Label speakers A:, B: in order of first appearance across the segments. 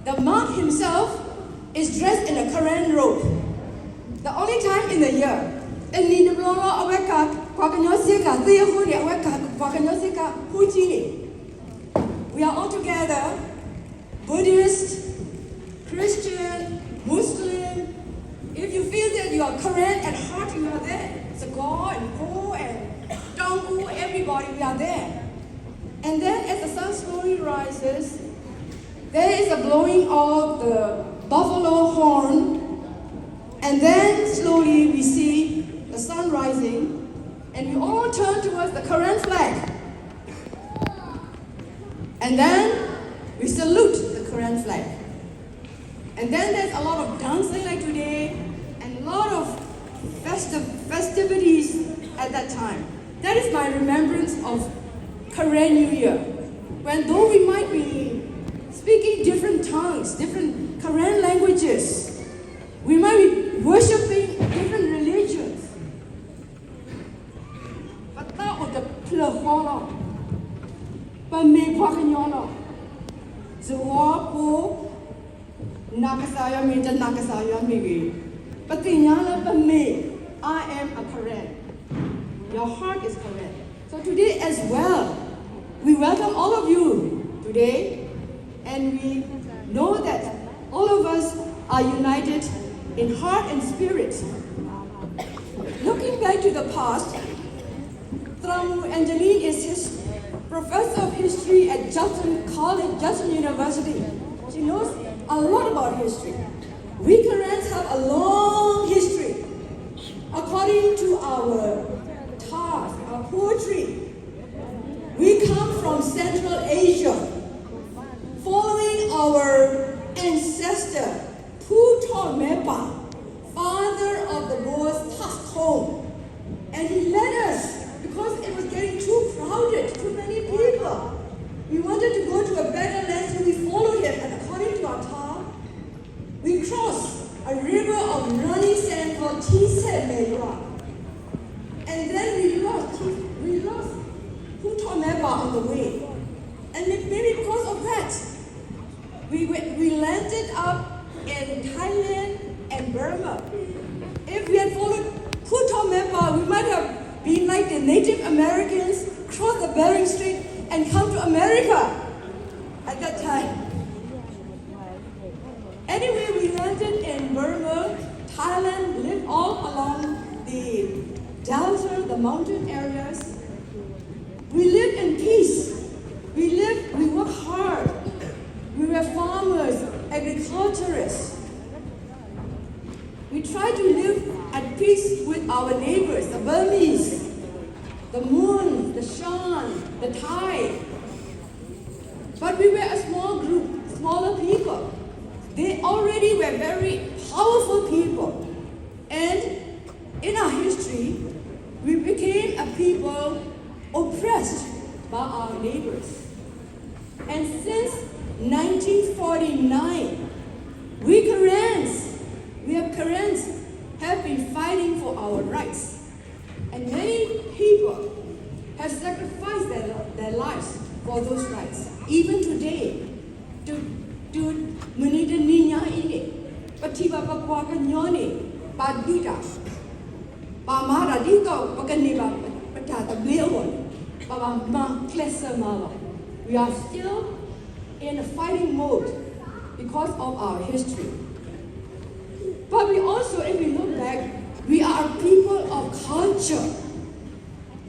A: The monk himself is dressed in a Korean robe. The only time in the year. We are all together, Buddhist, Christian, Muslim. If you feel that you are Korean at heart, you are there. Sagor and Ko and Donggu, everybody, we are there. And then as the sun slowly rises, there is a blowing of the buffalo horn. And then slowly we see the sun rising, and we all turn towards the Korean flag. And then we salute the Korean flag. And then there's a lot of dancing like today, and a lot of festivities at that time. That is my remembrance of Korean New Year. When though we might be speaking different tongues, different Korean languages, we might be worshipping different religions. But that was the pleholo. But me kwakanyolo. Zuwapo nakasaya me the nakasaya me. But the nyala but me, I am a Korean. Your heart is Korean. So today as well, we welcome all of you today, and we know that all of us are united in heart and spirit. Looking back to the past, Tramu Angeline is his professor of history at Judson College, Judson University. She knows a lot about history. We Koreans have a long history. According to our task, our poetry, we come from Central Asia, following our ancestor, Puto Mepa, father of the Boer's task home. And he led us because it was getting too crowded, too many people. We wanted to go to a better land, so we followed him. And according to our talk, we crossed a river of running sand called Tisemera. And then we lost Puto Mepa on the way. And maybe because of that, we landed up in Thailand and Burma. If we had followed Puto Mepa, we might have been like the Native Americans, crossed the Bering Strait and come to America at that time. Anyway, we landed in Burma, Thailand, lived all along the delta, the mountain areas. We lived in peace. We worked hard. We were farmers, agriculturists. We tried to live at peace with our neighbors, the Burmese, the Moon, the Shan, the Thai. But we were a small group, smaller people. They already were very powerful people. And in our history, we became a people oppressed by our neighbors. And since 1949, we Koreans have been fighting for our rights. And many people have sacrificed their lives for those rights. Even today, to menida ninya ini, patiba papua kanyoni, paduta, pamara dito, pakaniba, patata bilwon, pamama klesa mala. We are still in a fighting mode because of our history. But we also, if we look back, we are a people of culture.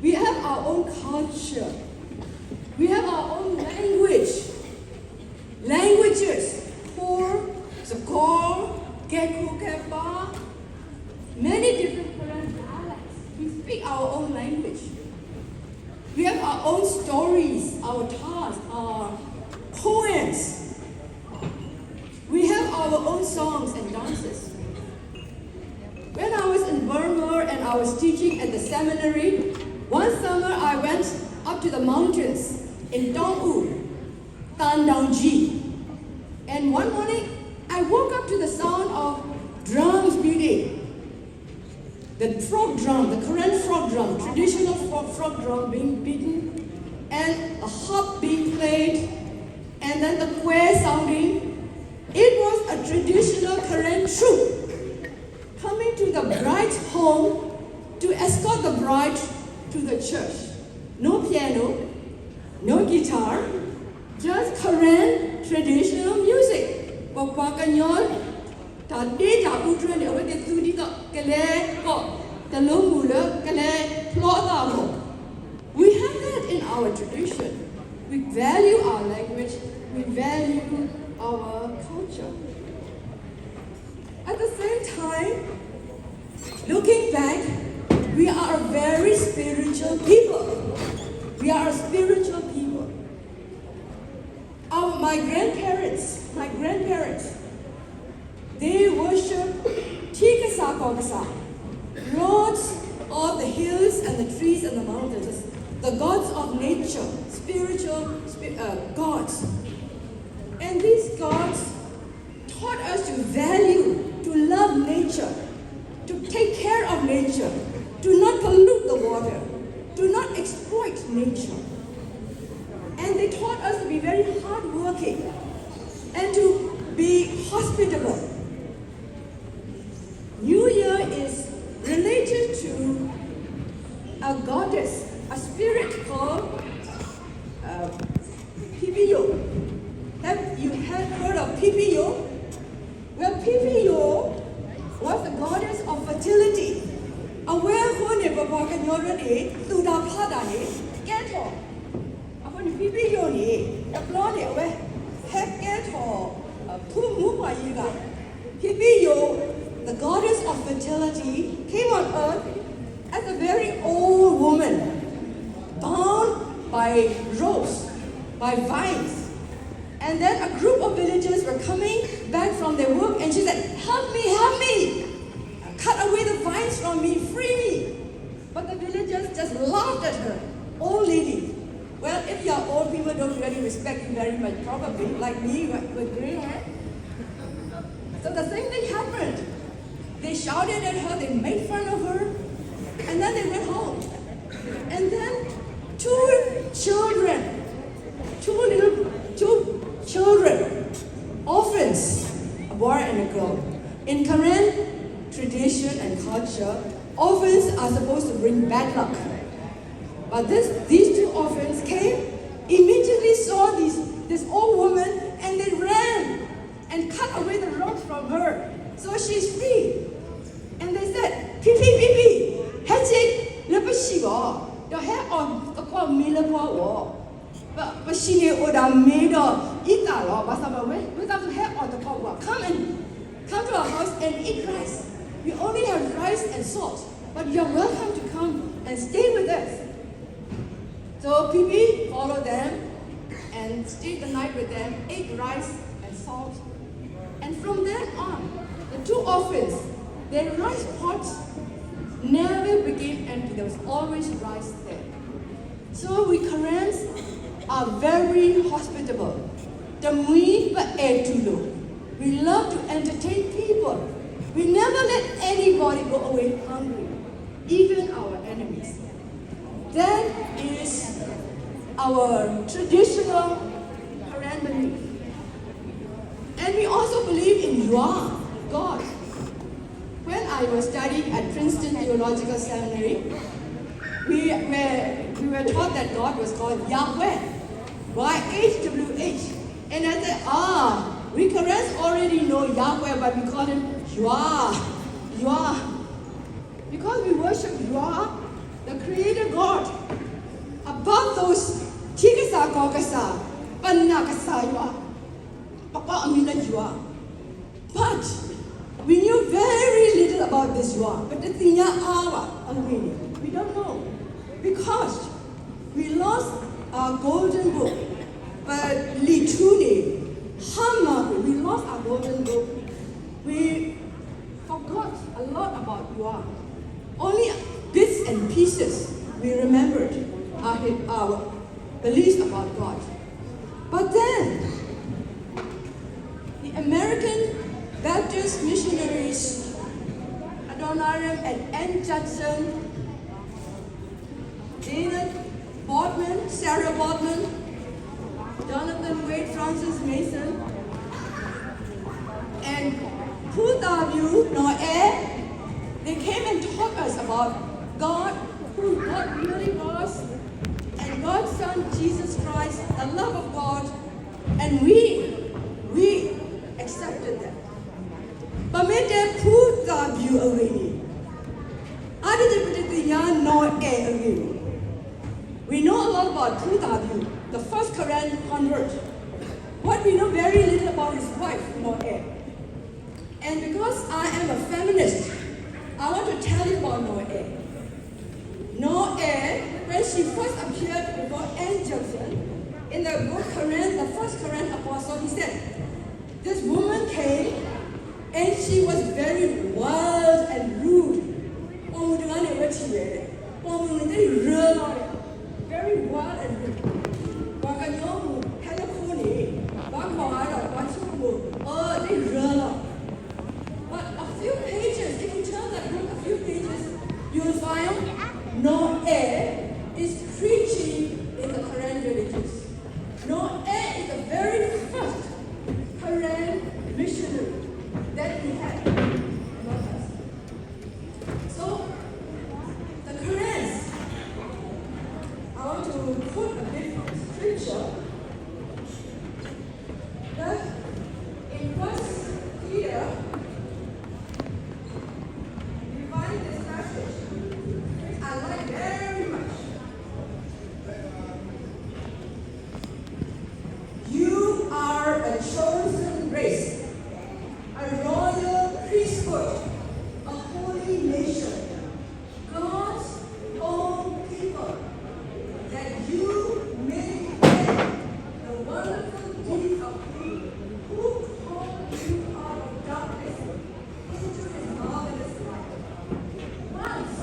A: We have our own culture. We have our own languages, Kor, Zakor, Geku, Kepa, many different Korean dialects. We speak our own language. We have our own stories, our tasks, our poems. We have our own songs and dances. When I was in Burma and I was teaching at the seminary, one summer I went up to the mountains in Dongwu, Tandangji. And one morning, I woke up to the sound of drums beating. The frog drum, the Korean frog drum, traditional frog drum being beaten, and a harp being played, and and then the choir sounding. It was a traditional Karen troupe coming to the bride's home to escort the bride to the church. No piano, no guitar, just Karen traditional music. Papa kanyol, tadi jabu tuan dia awak tu di tak kele kok telung mula kele plot mo. We have that in our tradition. We value our language. We value our culture. At the same time, looking back, we are a very spiritual people. We are a spiritual people. My grandparents, they worship Tikasa Kokasa, lords of the hills and the trees and the mountains, the gods of nature, spiritual gods. And these gods taught us to value, to love nature, to take care of nature, to not pollute the water, to not exploit nature. And they taught us to be very hardworking and to be hospitable. New Year is related to a goddess, a spirit called Pipiyo. Have you heard of Pipiyo? Well, Pipiyo was the goddess of fertility. Aware who never walk in your day, to the Padani, get her. Upon Pipiyo, the blood away, heck get her, Pumuwa Yiga. Pipiyo, the goddess of fertility, came on earth as a very old woman, bound by ropes, by vines. And then a group of villagers were coming back from their work, and she said, help me, cut away the vines from me, free me. But the villagers just laughed at her, old lady. Well, if you are old, people don't really respect you very much, probably, like me with gray hair. So the same thing happened. They shouted at her, they made fun of her, and then they went home. And then two children, orphans, a boy and a girl. In Karen tradition and culture, orphans are supposed to bring bad luck. But these two orphans came, immediately saw this old woman, and they ran and cut away the ropes from her. So she's free. And they said, Pipi, Hechik, Lepashigo, your hair on the call Milapo. But she knew what I made of Italo, but without the hair on the call. Come to our house and eat rice. We only have rice and salt, but you're welcome to come and stay with us. So Pipi followed them and stayed the night with them, ate rice and salt. And from then on, the two orphans, their rice pots never became empty. There was always rice there. So we Karens are very hospitable. We love to entertain people. We never let anybody go away hungry, even our enemies. That is our traditional Karen belief. And we also believe in Yah, God. When I was studying at Princeton Theological Seminary, we were taught that God was called Yahweh, YHWH. And I said, we Karens already know Yahweh, but we call him Yah. Because we worship Yah, the Creator God. Above those Tikasa Kokasa, Panakasa Yah, Papa Amina Yah. But we knew very little about this Yah. But the thing we don't know. Because we lost our golden book. But Litune, Hama, we lost our golden book. We forgot a lot about Yah. Only bits and pieces we remembered our beliefs about God. But then, the American Baptist missionaries, Adoniram and N. Judson, David Bodman, Sarah Bodman, Jonathan Wade from Francis Mason, and Pu Noe. They came and taught us about God, who God really was, and God's Son Jesus Christ, the love of God, and we accepted that. But when they put the view away, I didn't know away. We know a lot about Putavu, the first Korean convert. What we know very little about his wife, Noe. And because I am a feminist, I want to tell you about Noe. Noe, when she first appeared before Anne Judson, in the book Korean, the first Korean apostle, he said, this woman came and she was very wild and rude. Very wild and rude. But a few pages, if you turn that book a few pages, you will find Noe is preaching in the Korean villages. Noe is the very first Korean missionary that we had among us. So, the Koreans, I want to quote a bit from scripture that in First Peter, we find this passage, which I like very much. You are a chosen race, a royal priesthood, a holy nation, God's own people, that you may declare the wonderful deeds of Him who called you out of darkness into His marvelous light. Once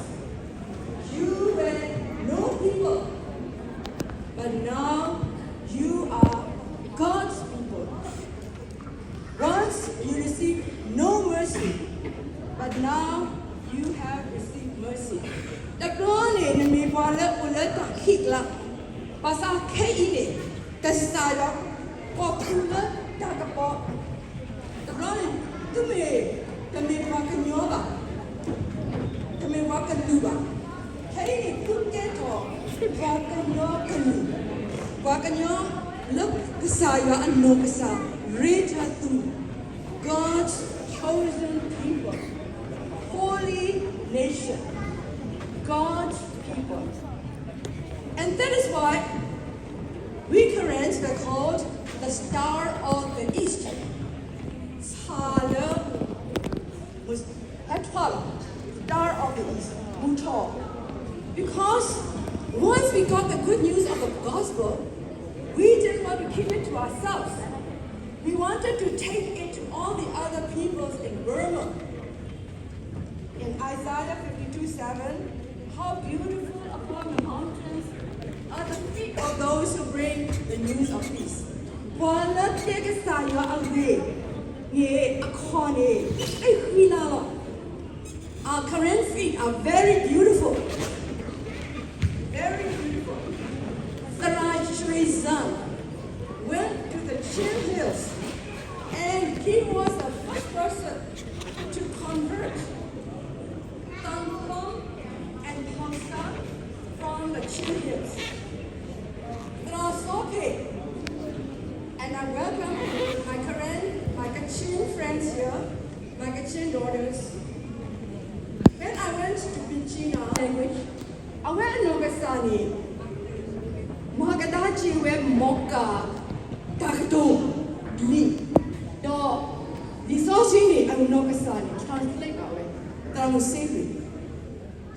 A: you were no people, but now you are God's people. Once you received no mercy, but now you have received mercy. The glory in me while let kick la. Pasa Kaine, the style popular Dagapop. The glory to me, the me Wakanyoba, the me Wakanuba. Kaine Puketo, Wakanyo, Wakanyo, look Kasaya and Nokasa, Rita to God's chosen people, holy nation, God's people. And that is why we Koreans were called the Star of the East. Star of the East, Muto. Because once we got the good news of the gospel, we didn't want to keep it to ourselves. We wanted to take it to all the other peoples in Burma. In Isaiah 52:7, how beautiful upon the mountains are the feet of those who bring the news of peace. Our Korean feet are very beautiful. Very beautiful. Sarai Shrizan went to the Chin Hills, and he was the first person to convert Tangpong and Pongsa from the Chin Hills. Soke, and I welcome my Korean, my Kachin friends here, my Kachin daughters. When I went to Pichina language, I went to Nogasani. Magadachi we moka takdo li do disosini ang Nogasani translate our way tramusiri.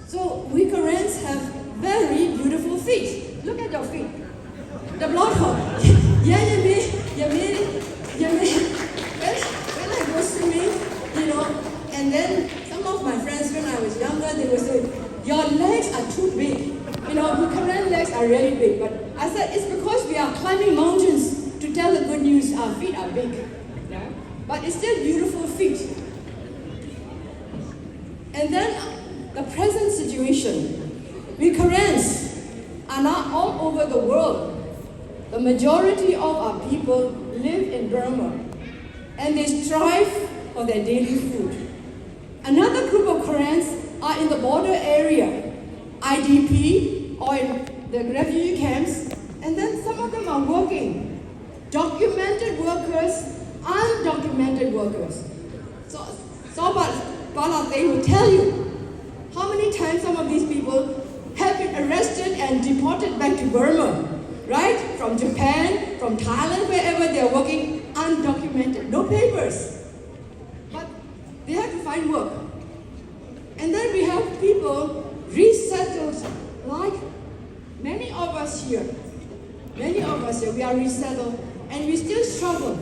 A: So we Koreans have very beautiful feet. Look at your feet. The blood hole. Yeah, when I go swimming, and then some of my friends when I was younger, they would say, your legs are too big. The Korean legs are really big. But I said, it's because we are climbing mountains to tell the good news, our feet are big. Yeah? But it's still beautiful feet. And then the present situation. We Koreans are now all over the world. The majority of our people live in Burma, and they strive for their daily food. Another group of Koreans are in the border area, IDP, or in the refugee camps, and then some of them are working. Documented workers, undocumented workers. So they will tell you how many times some of these people have been arrested and deported back to Burma, right? From Japan, from Thailand, wherever they're working, undocumented, no papers. But they have to find work. And then we have people resettled, like many of us here. Many of us here, we are resettled, and we still struggle.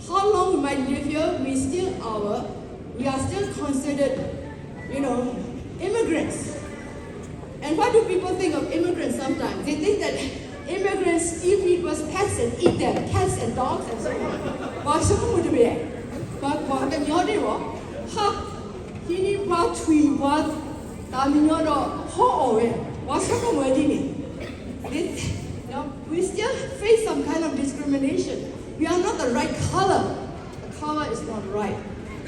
A: How long we might live here, we are still considered, immigrants. And what do people think of immigrants sometimes? They think that immigrants steal people's pets and eat them, cats and dogs and so on. Why so would be? But the yodero, ha, he brought three what Taminodo ho what's we still face some kind of discrimination. We are not the right color. The color is not right.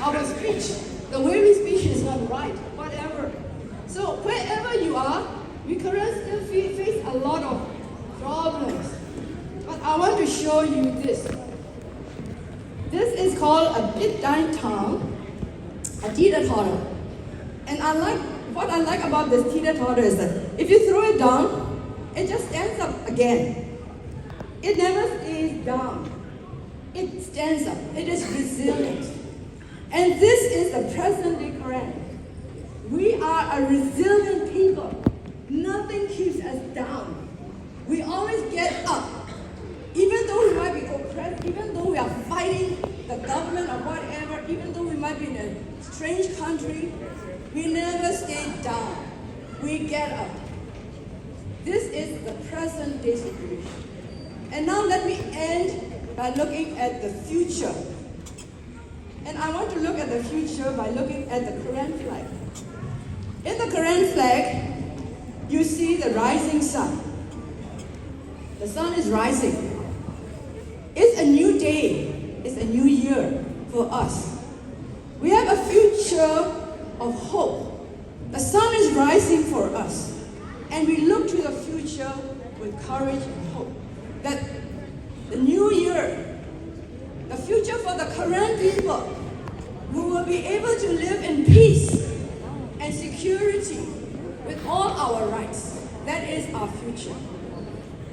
A: Our speech, the way we speak is not right. Whatever. So wherever you are, we currently still face a lot of problems. But I want to show you this. This is called a bit dine tongue, a teeter-totter. And what I like about this teeter-totter is that if you throw it down, it just stands up again. It never stays down. It stands up. It is resilient. And this is the present-day Korean. We are a resilient people. Nothing keeps us down. We always get up. Even though we might be oppressed, even though we are fighting the government or whatever, even though we might be in a strange country, we never stay down. We get up. This is the present day situation. And now let me end by looking at the future. And I want to look at the future by looking at the Korean flag. In the Korean flag, you see the rising sun. The sun is rising. It's a new day. It's a new year for us. We have a future of hope. The sun is rising for us. And we look to the future with courage and hope. That the new year, the future for the Korean people, we will be able to live in peace and security with all our rights. That is our future.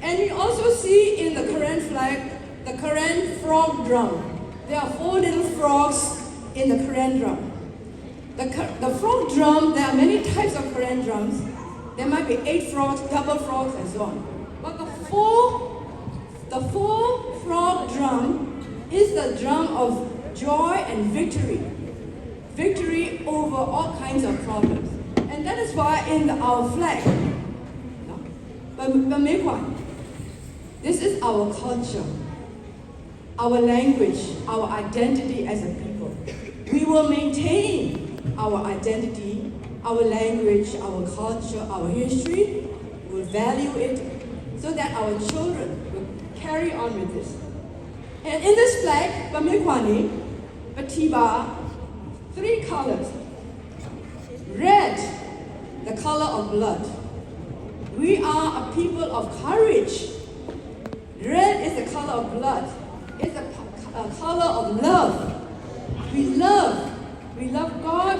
A: And we also see in the Korean flag, the Korean frog drum. There are 4 little frogs in the Korean drum. The frog drum, there are many types of Korean drums. There might be 8 frogs, double frogs, and so on. But the four frog drum is the drum of joy and victory. Victory over all kinds of problems. And that is why in our flag, this is our culture, our language, our identity as a people. We will maintain our identity, our language, our culture, our history. We will value it so that our children will carry on with this. And in this flag, Batiba, 3 colors. Red, the color of blood. We are a people of courage. Red is the color of blood. It's a color of love. We love God.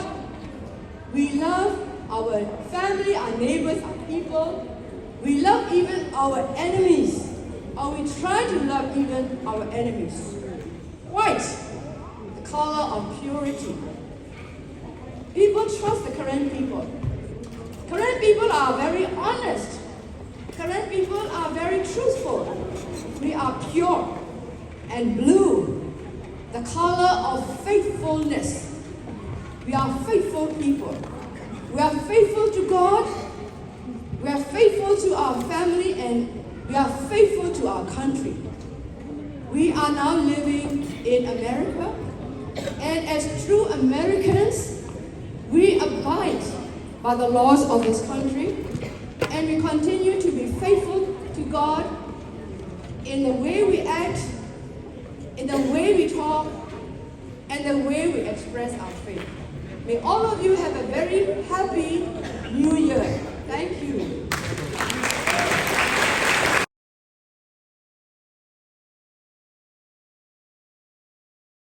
A: We love our family, our neighbors, our people. We love even our enemies. Or we try to love even our enemies. White, the color of purity. People trust the Korean people. Korean people are very honest. Korean people are very truthful. We are pure. And blue, the color of faithfulness. We are faithful people. We are faithful to God. We are faithful to our family, and we are faithful to our country. We are now living in America, and as true Americans, we abide by the laws of this country, and we continue to be faithful to God, in the way we act, in the way we talk, and the way we express our faith. May all of you have a very happy New